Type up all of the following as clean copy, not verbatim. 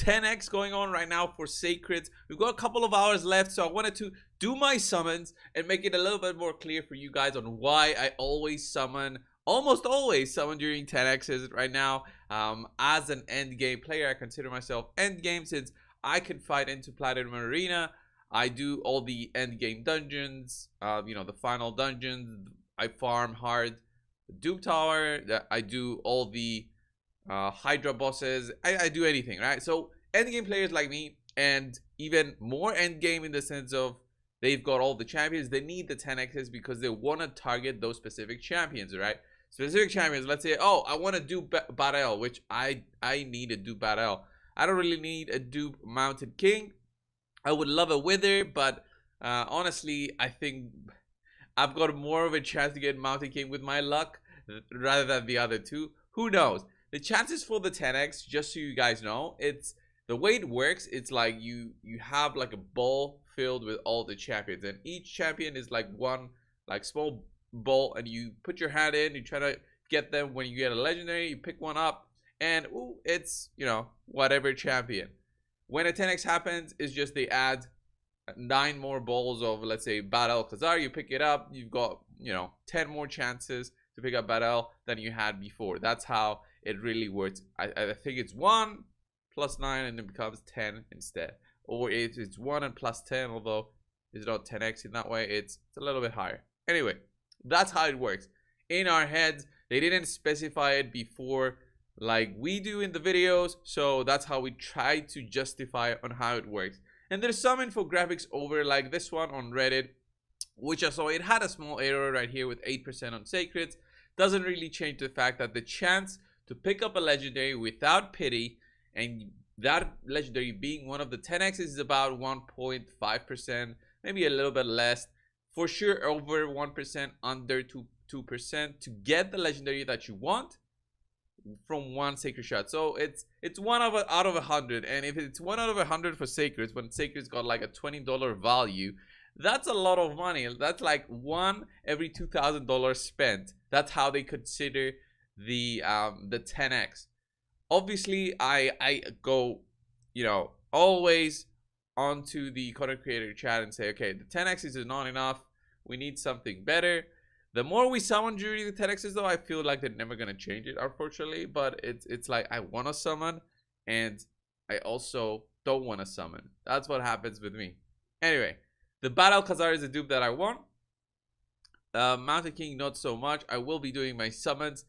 10x going on right now for Sacreds. We've got a couple of hours left, so I wanted to do my summons and make it a little bit more clear for you guys on why I always summon, almost always summon during 10x's right now. As an end game player, I consider myself end game since I can fight into Platinum Arena. I do all the end game dungeons, the final dungeons. I farm hard Dupe Tower. I do all the Hydra bosses. I do anything, right? So end game players like me, and even more end game in the sense of they've got all the champions. They need the 10x's because they want to target those specific champions, right? Specific champions. Let's say, oh, I want to do Battle, which I need a dupe Battle. I don't really need a dupe Mounted King. I would love a Wither, but honestly, I think I've got more of a chance to get Mounted King with my luck rather than the other two. Who knows? The chances for the 10x, just so you guys know, it's the way it works. It's like you have like a bowl filled with all the champions, and each champion is like one like small bowl, and you put your hand in, you try to get them. When you get a legendary, you pick one up, and ooh, it's whatever champion. When a 10x happens, it's just they add 9 more balls of, let's say, Battle Khazar. You pick it up, you've got 10 more chances to pick up Battle than you had before. That's how it really works. I think it's 1 plus 9 and it becomes 10 instead, or it's 1 and plus 10, although it's not 10x in that way. It's a little bit higher. Anyway, that's how it works in our heads. They didn't specify it before like we do in the videos, so that's how we try to justify on how it works. And there's some infographics over like this one on Reddit, which I saw. It had a small error right here with 8% on Sacreds. Doesn't really change the fact that the chance to pick up a legendary without pity, and that legendary being one of the 10x's, is about 1.5%, maybe a little bit less. For sure over 1%, under 2% to get the legendary that you want from one sacred shot. So it's 1 out of 100, and if it's 1 out of 100 for Sacreds, when Sacreds got like a $20 value, that's a lot of money. That's like 1 every $2,000 spent. That's how they consider the 10x. Obviously, I go always onto the content creator chat and say, okay, the 10x is not enough, we need something better. The more we summon during the 10x's, though, I feel like they're never gonna change it, unfortunately. But it's like I want to summon, and I also don't want to summon. That's what happens with me. Anyway, the Battle Khazar is a dupe that I want. Mountain King, not so much. I will be doing my summons.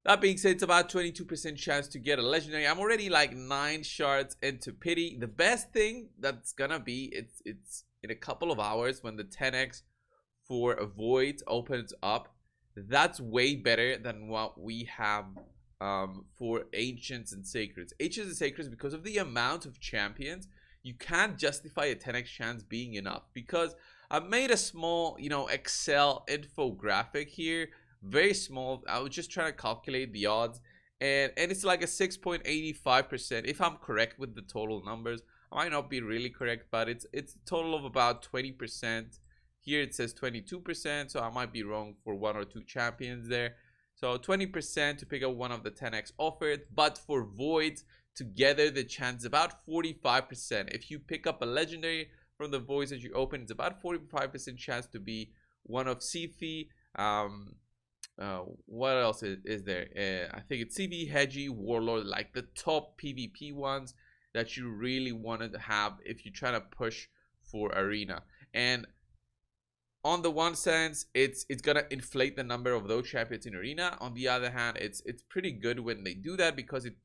That being said, it's about 22% chance to get a legendary. I'm already like 9 shards into pity. The best thing that's gonna be, it's in a couple of hours when the 10x for a void opens up. That's way better than what we have for ancients and sacreds. Ancients and sacreds, because of the amount of champions, you can't justify a 10x chance being enough, because I've made a small Excel infographic here, very small. I was just trying to calculate the odds, and it's like a 6.85%, if I'm correct with the total numbers. I might not be really correct, but it's a total of about 20%. Here it says 22%, so I might be wrong for 1 or 2 champions there. So 20% to pick up one of the 10x offered, but for voids together, the chance is about 45%. If you pick up a legendary from the voids that you open, it's about 45% chance to be one of Sifi. What else is there? I think it's CV, Hedgie, Warlord, like the top PvP ones that you really wanted to have if you're trying to push for arena. And on the one sense, it's gonna inflate the number of those champions in arena. On the other hand, it's pretty good when they do that, because it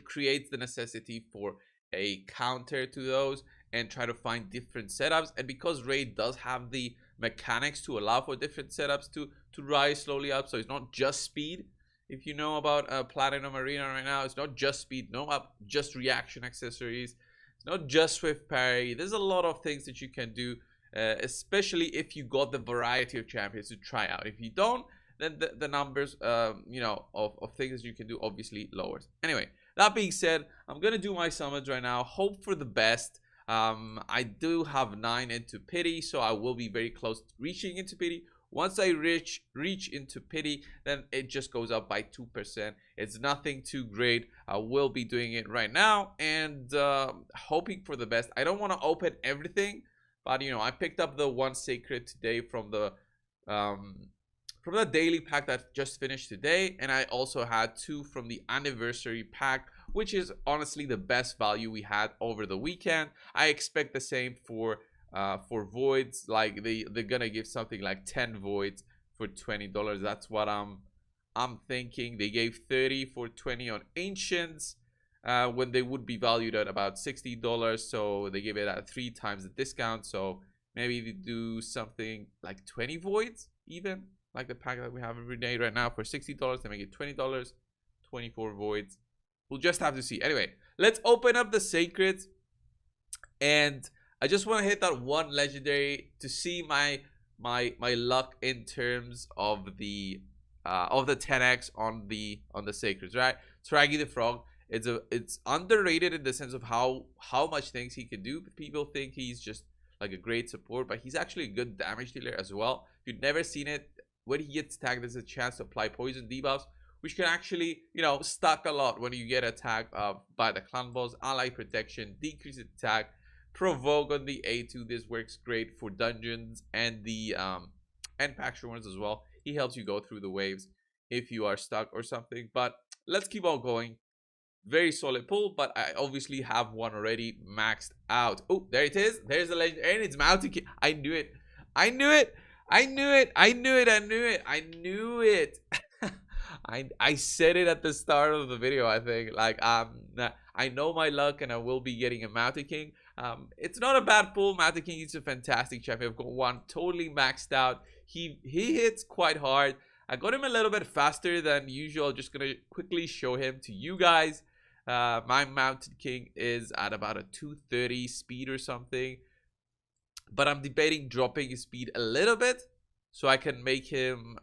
creates the necessity for a counter to those and try to find different setups. And because Raid does have the mechanics to allow for different setups to rise slowly up, so it's not just speed. If you know about Platinum Arena right now, it's not just speed, no up, just reaction accessories. It's not just swift parry. There's a lot of things that you can do, especially if you got the variety of champions to try out. If you don't, then the numbers of things you can do obviously lowers. Anyway, that being said, I'm gonna do my summons right now, hope for the best. I do have 9 into pity, so I will be very close to reaching into pity. Once I reach into pity, then it just goes up by 2%. It's nothing too great. I will be doing it right now and hoping for the best. I don't want to open everything, but you know, I picked up the one sacred today from the daily pack that just finished today, and I also had 2 from the anniversary pack, which is honestly the best value we had over the weekend. I expect the same for voids. Like they're gonna give something like 10 voids for $20. That's what I'm thinking. They gave 30 for 20 on ancients when they would be valued at about $60, so they gave it at 3 times the discount. So maybe they do something like 20 voids, even like the pack that we have every day right now for $60. They make it $20, 24 voids. We'll just have to see. Anyway, let's open up the sacreds, and I just want to hit that one legendary to see my luck in terms of the 10x on the sacreds, right? Traggy the Frog. It's underrated in the sense of how much things he can do. People think he's just like a great support, but he's actually a good damage dealer as well. If you've never seen it, when he gets tagged, there's a chance to apply poison debuffs, which can actually, you know, stack a lot when you get attacked by the clan boss. Ally protection, decrease attack, provoke on the A2. This works great for dungeons and the pack ones as well. He helps you go through the waves if you are stuck or something. But let's keep on going. Very solid pull, but I obviously have one already maxed out. Oh, there it is. There's the legend, and it's mounted. I knew it. I knew it. I knew it. I knew it. I knew it. I knew it. I said it at the start of the video. I think like I know my luck, and I will be getting a Mountain King. It's not a bad pull. Mountain King is a fantastic champion. I've got one totally maxed out. He hits quite hard. I got him a little bit faster than usual. Just gonna quickly show him to you guys. My Mountain King is at about a 230 speed or something, but I'm debating dropping his speed a little bit so I can make him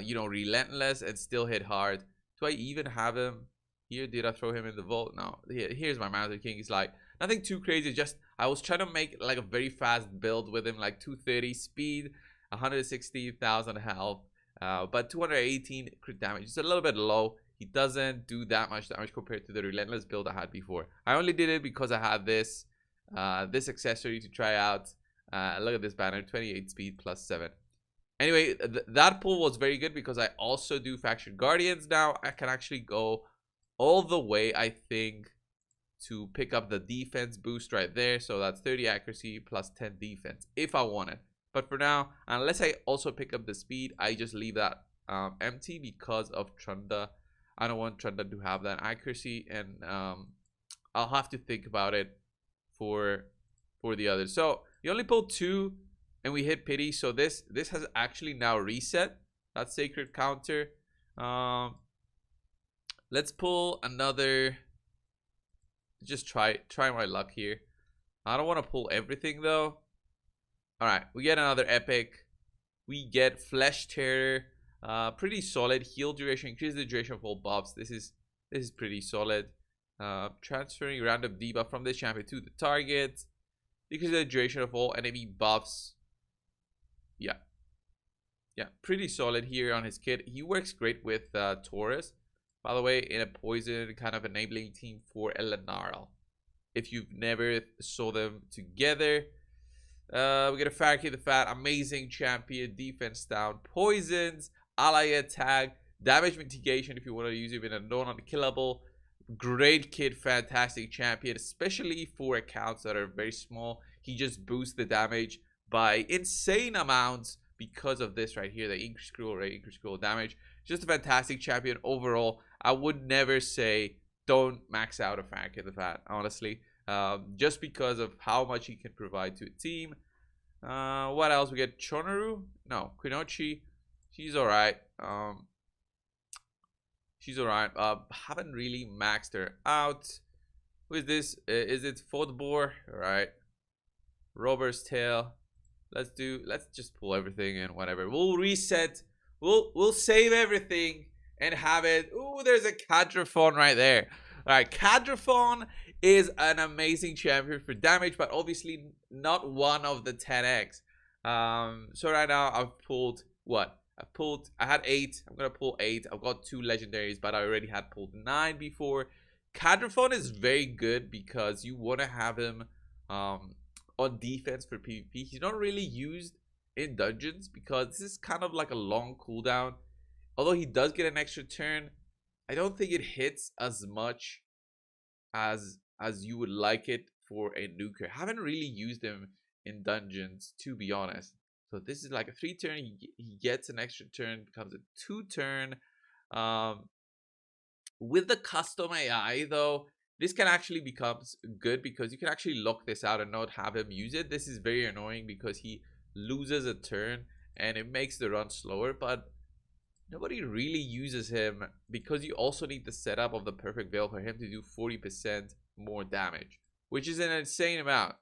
you know, relentless and still hit hard. Do I even have him here? Did I throw him in the vault? No. Here's my Mountain King. He's like nothing too crazy. Just I was trying to make like a very fast build with him, like 230 speed, 160,000 health, but 218 crit damage. It's a little bit low. He doesn't do that much damage compared to the relentless build I had before. I only did it because I had this this accessory to try out. Look at this banner, 28 speed plus 7. Anyway, that pull was very good because I also do faction guardians now. I can actually go all the way, I think, to pick up the defense boost right there. So that's 30 accuracy plus 10 defense if I want it. But for now, unless I also pick up the speed, I just leave that empty because of Trunda. I don't want Trunda to have that accuracy, and I'll have to think about it for the others. So you only pulled 2 and we hit pity, so this has actually now reset that sacred counter. Let's pull another. Just try my luck here. I don't want to pull everything though. All right, we get another epic. We get Flesh Terror. Pretty solid. Heal duration, increase the duration of all buffs. This is pretty solid. Transferring random debuff from this champion to the target. Decrease the duration of all enemy buffs. Yeah, pretty solid here on his kit. He works great with Taurus, by the way, in a poison kind of enabling team for Elenarl. If you've never saw them together. We get a Farrakhan the Fat, amazing champion, defense down, poisons, ally attack, damage mitigation if you want to use him in a non-unkillable. Great kid, fantastic champion, especially for accounts that are very small. He just boosts the damage by insane amounts because of this right here, the increased scroll rate, increased scroll damage. Just a fantastic champion overall. I would never say don't max out a Farrakhan the Fat, honestly. Just because of how much he can provide to a team. What else? We get Chonaru? No, Quinochi. She's alright. She's alright. Haven't really maxed her out. Who is this? Is it Fodbor? Alright. Robert's Tail. Let's just pull everything and whatever. We'll reset. We'll save everything and have it. Ooh, there's a Cadraphon right there. Alright, Cadraphon is an amazing champion for damage, but obviously not one of the 10x. So right now I've pulled what? I had 8. I'm gonna pull 8. I've got 2 legendaries, but I already had pulled 9 before. Cadraphon is very good because you want to have him on defense for PvP. He's not really used in dungeons because this is kind of like a long cooldown. Although he does get an extra turn, I don't think it hits as much as you would like it for a nuker. I haven't really used him in dungeons, to be honest. So this is like a 3 turn. He gets an extra turn, becomes a 2 turn. With the custom AI though, this can actually become good because you can actually lock this out and not have him use it. This is very annoying because he loses a turn and it makes the run slower, but nobody really uses him because you also need the setup of the perfect veil for him to do 40% more damage, which is an insane amount.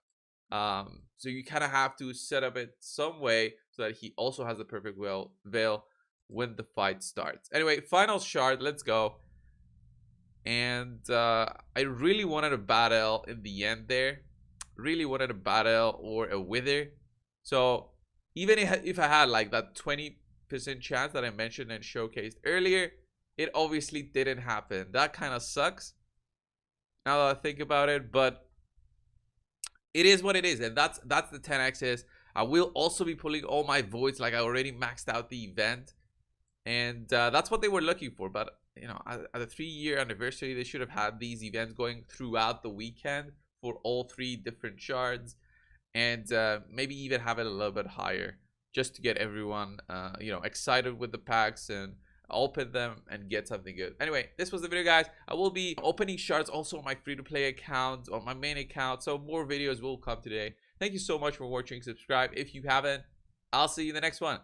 So you kind of have to set up it some way so that he also has the perfect veil when the fight starts. Anyway, final shard, let's go. And I really wanted a battle in the end there. Really wanted a battle or a wither. So even if I had like that 20% chance that I mentioned and showcased earlier, it obviously didn't happen. That kind of sucks now that I think about it, but it is what it is, and that's the 10x's. I will also be pulling all my voids, like I already maxed out the event, and that's what they were looking for. But you know, at the 3-year anniversary, they should have had these events going throughout the weekend for all 3 different shards, and maybe even have it a little bit higher, just to get everyone you know, excited with the packs and open them and get something good. Anyway, this was the video, guys. I will be opening shards also on my free-to-play account, on my main account, so more videos will come today. Thank you so much for watching. Subscribe if you haven't. I'll see you in the next one.